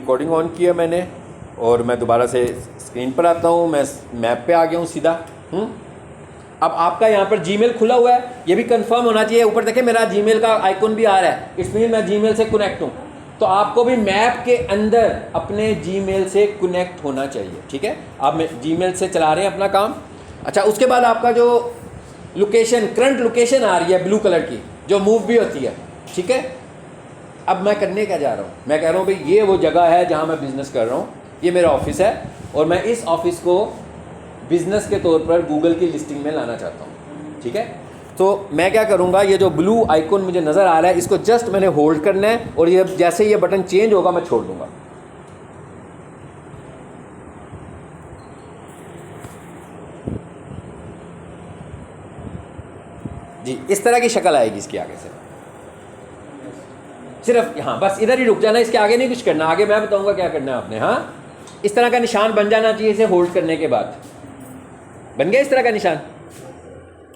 Recording on किया मैंने और मैं दोबारा से स्क्रीन पर आता हूँ। मैं मैप पे आ गया हूँ सीधा। अब आपका यहाँ पर जीमेल खुला हुआ है, ये भी कंफर्म होना चाहिए। ऊपर देखें मेरा जीमेल का आइकन भी आ रहा है, इसमें मैं जीमेल से कनेक्ट हूँ। तो आपको भी मैप के अंदर अपने जीमेल से कनेक्ट होना चाहिए। ठीक है, आप जीमेल से चला रहे हैं अपना काम। अच्छा, उसके बाद आपका जो लोकेशन, करंट लोकेशन आ रही है ब्लू कलर की, जो मूव भी होती है। ठीक है, अब मैं करने क्या जा रहा हूँ, मैं कह रहा हूँ भाई ये वो जगह है जहाँ मैं बिज़नेस कर रहा हूँ, ये मेरा ऑफिस है और मैं इस ऑफिस को बिज़नेस के तौर पर गूगल की लिस्टिंग में लाना चाहता हूँ। ठीक है, तो मैं क्या करूँगा, ये जो ब्लू आइकन मुझे नज़र आ रहा है इसको जस्ट मैंने होल्ड करना है और ये जैसे ये बटन चेंज होगा मैं छोड़ दूँगा। जी, इस तरह की शक्ल आएगी इसके आगे से। सिर्फ हाँ, बस इधर ही रुक जाना, इसके आगे नहीं कुछ करना। आगे मैं बताऊंगा क्या करना है आपने। हाँ, इस तरह का निशान बन जाना चाहिए इसे होल्ड करने के बाद। बन गया इस तरह का निशान?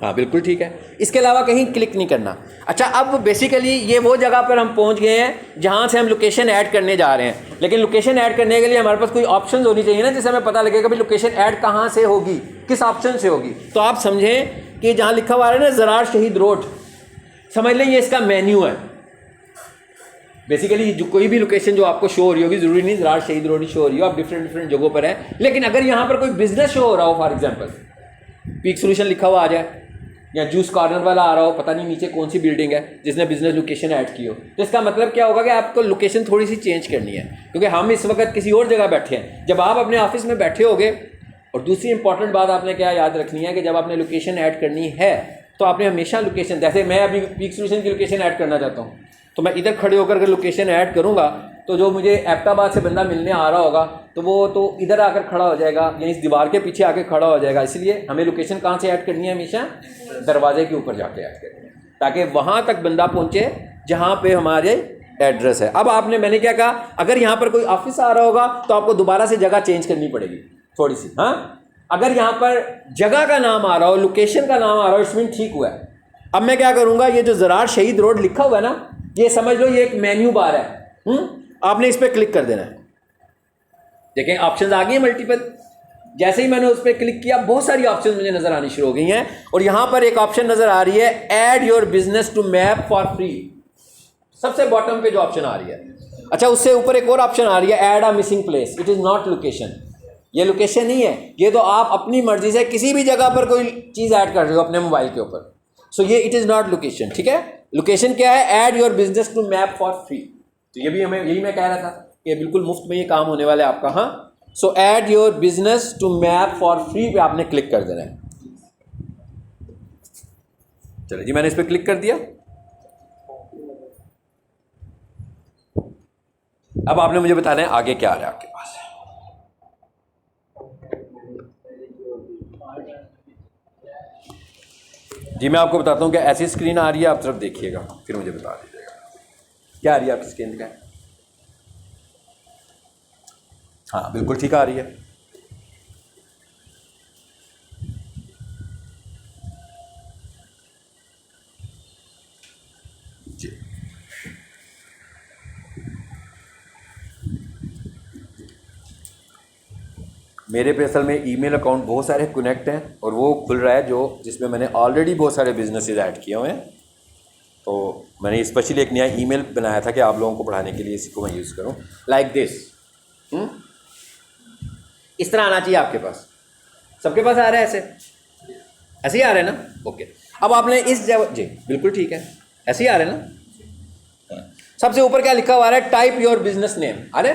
हाँ, बिल्कुल ठीक है। इसके अलावा कहीं क्लिक नहीं करना। अच्छा, अब बेसिकली ये वो जगह पर हम पहुंच गए हैं जहां से हम लोकेशन ऐड करने जा रहे हैं। लेकिन लोकेशन ऐड करने के लिए हमारे पास कोई ऑप्शन होनी चाहिए ना, जिससे हमें पता लगेगा भाई लोकेशन ऐड कहाँ से होगी, किस ऑप्शन से होगी। तो आप समझें कि जहाँ लिखा हुआ है ना ज़रार शहीद रोड, समझ लें ये इसका मेन्यू है। बेसिकली जो कोई भी लोकेशन जो आपको शो हो रही होगी, ज़रूरी नहीं ज़रार शहीद रोड ही शो हो रही हो, आप डिफरेंट जगहों पर हैं। लेकिन अगर यहाँ पर कोई बिजनेस शो हो रहा हो, फॉर एग्जांपल पीक सोल्यूशन लिखा हुआ आ जाए या जूस कॉर्नर वाला आ रहा हो, पता नहीं नीचे कौन सी बिल्डिंग है जिसने बिजनेस लोकेशन ऐड की हो, तो इसका मतलब क्या होगा कि आपको लोकेशन थोड़ी सी चेंज करनी है। क्योंकि हम इस वक्त किसी और जगह बैठे हैं। जब आप अपने ऑफिस में बैठे होगे, और दूसरी इंपॉर्टेंट बात आपने क्या याद रखनी है कि जब आपने लोकेशन ऐड करनी है तो आपने हमेशा लोकेशन, जैसे मैं अभी पीक सोल्यूशन की लोकेशन ऐड करना चाहता हूँ, तो मैं इधर खड़े होकर अगर लोकेशन ऐड करूँगा तो जो मुझे एबटाबाद से बंदा मिलने आ रहा होगा तो वो तो इधर आकर खड़ा हो जाएगा, यानी इस दीवार के पीछे आके खड़ा हो जाएगा। इसलिए हमें लोकेशन कहाँ से ऐड करनी है, हमेशा दरवाजे के ऊपर जाके ऐड करनी है, ताकि वहाँ तक बंदा पहुँचे जहाँ पे हमारे एड्रेस है। अब आपने, मैंने क्या कहा, अगर यहाँ पर कोई ऑफिस आ रहा होगा तो आपको दोबारा से जगह चेंज करनी पड़ेगी थोड़ी सी। हाँ, अगर यहाँ पर जगह का नाम आ रहा हो, लोकेशन का नाम आ रहा हो, इसमें ठीक हुआ है। अब मैं क्या करूँगा, ये जो ज़रार शहीद रोड लिखा हुआ है ना, ये समझ लो ये एक मेन्यू बार है। आपने इस पर क्लिक कर देना है। देखें ऑप्शंस आ गई हैं मल्टीपल। जैसे ही मैंने उस पर क्लिक किया बहुत सारी ऑप्शंस मुझे नजर आनी शुरू हो गई हैं। और यहां पर एक ऑप्शन नजर आ रही है, add your business to map for free. सबसे बॉटम पे जो ऑप्शन आ रही है। अच्छा, उससे ऊपर एक और ऑप्शन आ रही है, add a missing place. It is not location, ये लोकेशन नहीं है, ये तो आप अपनी मर्जी से किसी भी जगह पर कोई चीज ऐड कर रहे हो अपने मोबाइल के ऊपर। सो ये इट इज नॉट लोकेशन। ठीक है, लोकेशन क्या है, add your business to map for free. तो ये भी हमें, यही मैं कह रहा था कि बिल्कुल मुफ्त में ये काम होने वाला है आपका। हाँ, so add your business to map for free पे आपने क्लिक कर देना है। चलिए जी, मैंने इस पर क्लिक कर दिया। अब आपने मुझे बताना है आगे क्या आ रहा है आपके पास। जी, मैं आपको बताता हूँ कि ऐसी स्क्रीन आ रही है, आप सिर्फ देखिएगा फिर मुझे बता दीजिएगा क्या आ रही है आपकी स्क्रीन का। हाँ, बिल्कुल ठीक आ रही है। जी, मेरे पे असल में ईमेल अकाउंट बहुत सारे कनेक्ट हैं और वो खुल रहा है जो जिसमें मैंने ऑलरेडी बहुत सारे बिजनेसेस ऐड किए हुए हैं। तो मैंने स्पेशली एक नया ईमेल बनाया था कि आप लोगों को पढ़ाने के लिए इसी को मैं यूज़ करूँ, लाइक दिस। इस तरह आना चाहिए आपके पास। सबके पास आ रहा है ऐसे ही आ रहा है ना? ओके, अब आपने इस जगह, जी बिल्कुल ठीक है, ऐसे ही आ रहा है ना? सबसे ऊपर क्या लिखा हुआ है, टाइप योर बिजनेस नेम। अरे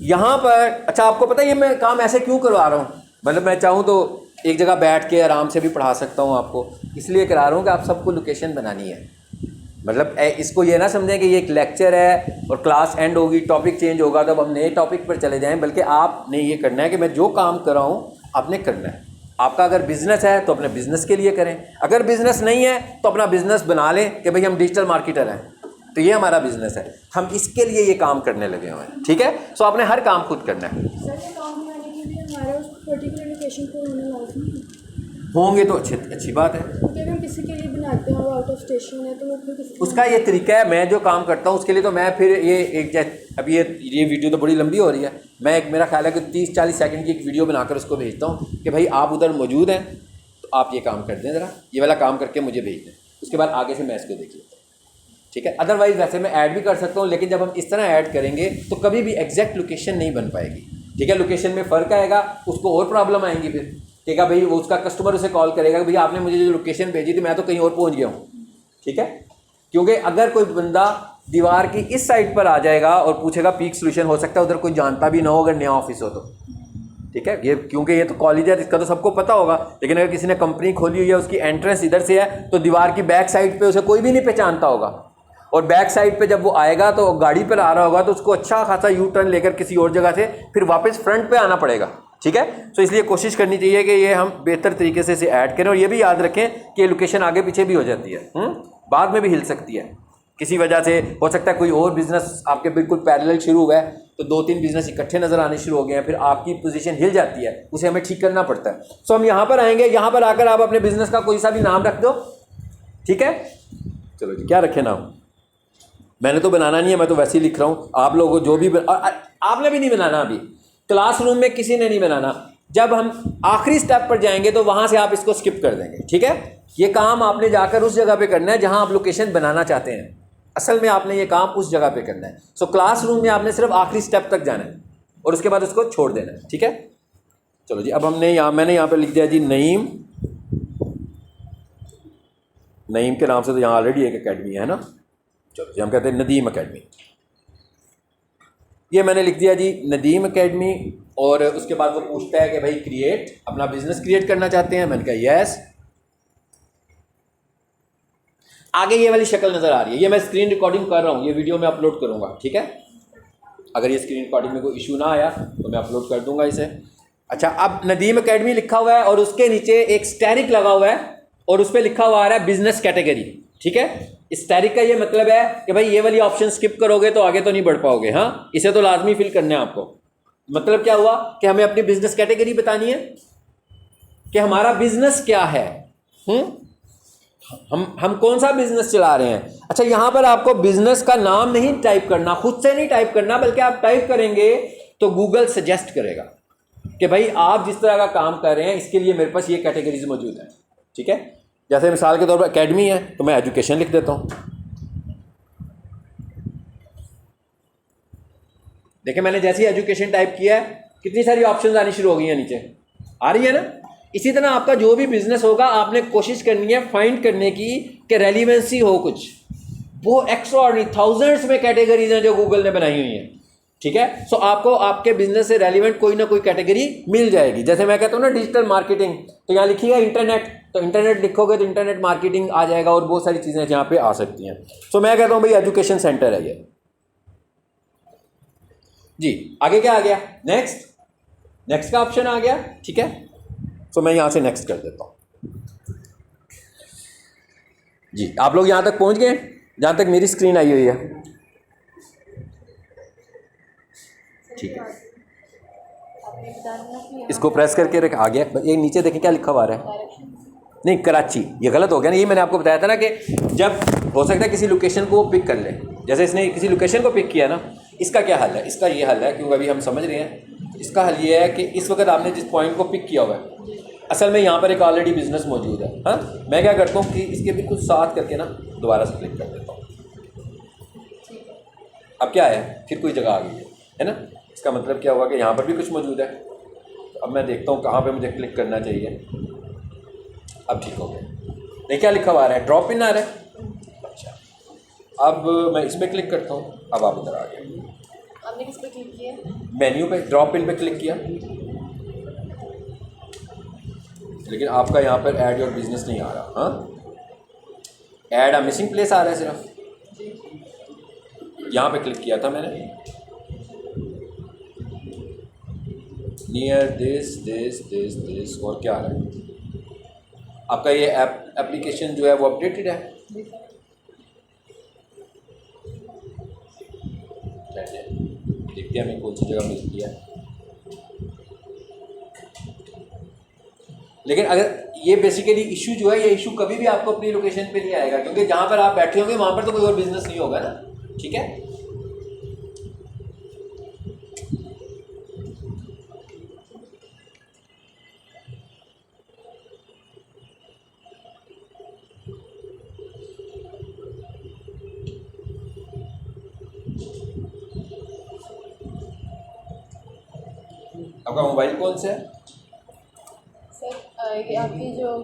यहाँ पर, अच्छा आपको पता है ये मैं काम ऐसे क्यों करवा रहा हूँ? मतलब मैं चाहूँ तो एक जगह बैठ के आराम से भी पढ़ा सकता हूँ आपको, इसलिए करा रहा हूँ कि आप सबको लोकेशन बनानी है। मतलब इसको ये ना समझें कि ये एक लेक्चर है और क्लास एंड होगी, टॉपिक चेंज होगा तब हम नए टॉपिक पर चले जाएं, बल्कि आपने ये करना है कि मैं जो काम कर रहा हूँ आपने करना है। आपका अगर बिजनेस है तो अपने बिजनेस के लिए करें, अगर बिजनेस नहीं है तो अपना बिजनेस बना लें कि भाई हम डिजिटल मार्केटर हैं, तो ये हमारा बिजनेस है, हम इसके लिए ये काम करने लगे हुए हैं। ठीक है, सो आपने हर काम खुद करना है। होंगे तो अच्छी बात है। अगर हम किसी के लिए बनाते हैं और आउट ऑफ स्टेशन है तो वो फिर किसी उसका ये तरीका है, मैं जो काम करता हूँ उसके लिए तो मैं फिर ये अब ये वीडियो तो बड़ी लंबी हो रही है, मैं एक मेरा ख्याल है कि 30-40 सेकंड की एक वीडियो बनाकर उसको भेजता हूँ कि भाई आप उधर मौजूद हैं तो आप ये काम कर दें, ज़रा ये वाला काम करके मुझे भेज दें, उसके बाद आगे से मैं इसको देख लेता हूँ, ठीक है। अदरवाइज़ वैसे मैं ऐड भी कर सकता हूँ, लेकिन जब हम इस तरह ऐड करेंगे तो कभी भी एग्जैक्ट लोकेशन नहीं बन पाएगी, ठीक है। लोकेशन में फ़र्क आएगा, उसको और प्रॉब्लम आएंगी फिर, ठीक है भाई। वो उसका कस्टमर उसे कॉल करेगा कि भैया आपने मुझे जो लोकेशन भेजी थी मैं तो कहीं और पहुँच गया हूँ, ठीक है। क्योंकि अगर कोई बंदा दीवार की इस साइड पर आ जाएगा और पूछेगा पीक सोल्यूशन, हो सकता है उधर कोई जानता भी ना हो अगर नया ऑफिस हो तो, ठीक है। ये क्योंकि ये तो कॉलेज है, इसका तो सबको पता होगा, लेकिन अगर किसी ने कंपनी खोली हुई है, उसकी एंट्रेंस इधर से है तो दीवार की बैक साइड पे उसे कोई भी नहीं पहचानता होगा, और बैक साइड पे जब वो आएगा तो गाड़ी पर आ रहा होगा तो उसको अच्छा खासा यू टर्न लेकर किसी और जगह से फिर वापस फ्रंट पे आना पड़ेगा, ठीक है। तो इसलिए कोशिश करनी चाहिए कि ये हम बेहतर तरीके से इसे ऐड करें, और ये भी याद रखें कि ये लोकेशन आगे पीछे भी हो जाती है, बाद में भी हिल सकती है किसी वजह से। हो सकता है कोई और बिजनेस आपके बिल्कुल पैरेलल शुरू हुआ है तो 2-3 बिजनेस इकट्ठे नजर आने शुरू हो गए हैं, फिर आपकी पोजीशन हिल जाती है, उसे हमें ठीक करना पड़ता है। सो हम यहाँ पर आएंगे, यहाँ पर आकर आप अपने बिजनेस का कोई सा भी नाम रख दो, ठीक है। चलो जी, क्या रखें नाम? मैंने तो बनाना नहीं है, मैं तो वैसे ही लिख रहा हूँ। आप लोगों जो भी आपने भी नहीं बनाना, अभी क्लासरूम में किसी ने नहीं बनाना। जब हम आखिरी स्टेप पर जाएंगे तो वहां से आप इसको स्किप कर देंगे, ठीक है। ये काम आपने जाकर उस जगह पे करना है जहां आप लोकेशन बनाना चाहते हैं। असल में आपने ये काम उस जगह पे करना है। सो क्लासरूम में आपने सिर्फ आखिरी स्टेप तक जाना है और उसके बाद उसको छोड़ देना है, ठीक है। चलो जी, अब मैंने यहाँ पे लिख दिया जी नईम। नईम के नाम से तो यहाँ ऑलरेडी एक अकेडमी है ना। चलो जी, हम कहते हैं नदीम अकेडमी। ये मैंने लिख दिया जी नदीम अकेडमी, और उसके बाद वो पूछता है कि भाई क्रिएट, अपना बिजनेस क्रिएट करना चाहते हैं। मैंने कहा यस। आगे ये वाली शक्ल नजर आ रही है, ये मैं स्क्रीन रिकॉर्डिंग कर रहा हूँ, ये वीडियो में अपलोड करूंगा, ठीक है। अगर ये स्क्रीन रिकॉर्डिंग में कोई इशू ना आया तो मैं अपलोड कर दूंगा इसे। अच्छा, अब नदीम अकेडमी लिखा हुआ है और उसके नीचे एक स्टैरिक लगा हुआ है और उस पर लिखा हुआ आ रहा है बिजनेस कैटेगरी, ठीक है। स्टैरिक का ये मतलब है कि भाई ये वाली ऑप्शन स्किप करोगे तो आगे तो नहीं बढ़ पाओगे, हाँ, इसे तो लाजमी फिल करना है आपको। मतलब क्या हुआ कि हमें अपनी बिजनेस कैटेगरी बतानी है कि हमारा बिजनेस क्या है, हम कौन सा बिजनेस चला रहे हैं। अच्छा, यहां पर आपको बिजनेस का नाम नहीं टाइप करना, खुद से नहीं टाइप करना, बल्कि आप टाइप करेंगे तो गूगल सजेस्ट करेगा कि भाई आप जिस तरह का काम कर रहे हैं इसके लिए मेरे पास ये कैटेगरीज मौजूद है, ठीक है। जैसे मिसाल के तौर पर एकेडमी है तो मैं एजुकेशन लिख देता हूं। देखिए, मैंने जैसे ही एजुकेशन टाइप किया है कितनी सारी ऑप्शंस आनी शुरू हो गई हैं, नीचे आ रही है ना। इसी तरह आपका जो भी बिजनेस होगा आपने कोशिश करनी है फाइंड करने की कि रेलिवेंसी हो कुछ। वो एक्स्ट्राऑर्डिनरी थाउजेंड्स में कैटेगरीज हैं जो गूगल ने बनाई हुई हैं, ठीक है। सो आपको आपके बिजनेस से रेलिवेंट कोई ना कोई कैटेगरी मिल जाएगी। जैसे मैं कहता हूँ ना डिजिटल मार्केटिंग, तो यहाँ लिखिएगा इंटरनेट, तो इंटरनेट लिखोगे तो इंटरनेट मार्केटिंग आ जाएगा और बहुत सारी चीज़ें यहाँ पे आ सकती हैं। सो मैं कहता हूँ भाई एजुकेशन सेंटर है ये जी। आगे क्या आ गया? नेक्स्ट का ऑप्शन आ गया, ठीक है। सो मैं यहाँ से नेक्स्ट कर देता हूँ जी। आप लोग यहाँ तक पहुँच गए जहाँ तक मेरी स्क्रीन आई हुई है, ठीक है। इसको प्रेस करके रख, आ गया। ये नीचे देखें क्या लिखा हुआ है, नहीं कराची, ये गलत हो गया ना। ये मैंने आपको बताया था ना कि जब हो सकता है किसी लोकेशन को वो पिक कर ले, जैसे इसने किसी लोकेशन को पिक किया ना, इसका क्या हल है? इसका ये हल है, क्योंकि अभी हम समझ रहे हैं, इसका हल ये है कि इस वक्त आपने जिस पॉइंट को पिक किया हुआ है असल में यहाँ पर एक ऑलरेडी बिजनेस मौजूद है। हाँ, मैं क्या करता हूँ कि इसके बिल्कुल साथ करके ना दोबारा से क्लिक कर देता हूँ। अब क्या है, फिर कोई जगह आ गई है ना। इसका मतलब क्या हुआ कि यहाँ पर भी कुछ मौजूद है। तो अब मैं देखता हूँ कहाँ पे मुझे क्लिक करना चाहिए। अब ठीक हो गया। नहीं, क्या लिखा हुआ आ रहा है? ड्रॉप इन आ रहा है। अच्छा, अब मैं इस पर क्लिक करता हूँ। अब आप इधर आ गए। आपने किस पे क्लिक किया? मेन्यू पे ड्रॉप इन पे क्लिक किया, लेकिन आपका यहाँ पर ऐड योर बिजनेस नहीं आ रहा। हाँ, ऐड अ मिसिंग प्लेस आ रहा है सिर्फ। यहाँ पे क्लिक किया था मैंने, नियर दिस और क्या आ रहा है? आपका ये एप्लीकेशन जो है वो अपडेटेड है। देखते हैं हमें कौन सी जगह मिलती है। लेकिन अगर ये बेसिकली इशू जो है, ये इशू कभी भी आपको अपनी लोकेशन पे नहीं आएगा, क्योंकि जहाँ पर आप बैठे होंगे वहाँ पर तो कोई और बिजनेस नहीं होगा ना, ठीक है। आपका मोबाइल कौन सा है? सर ये आपकी जो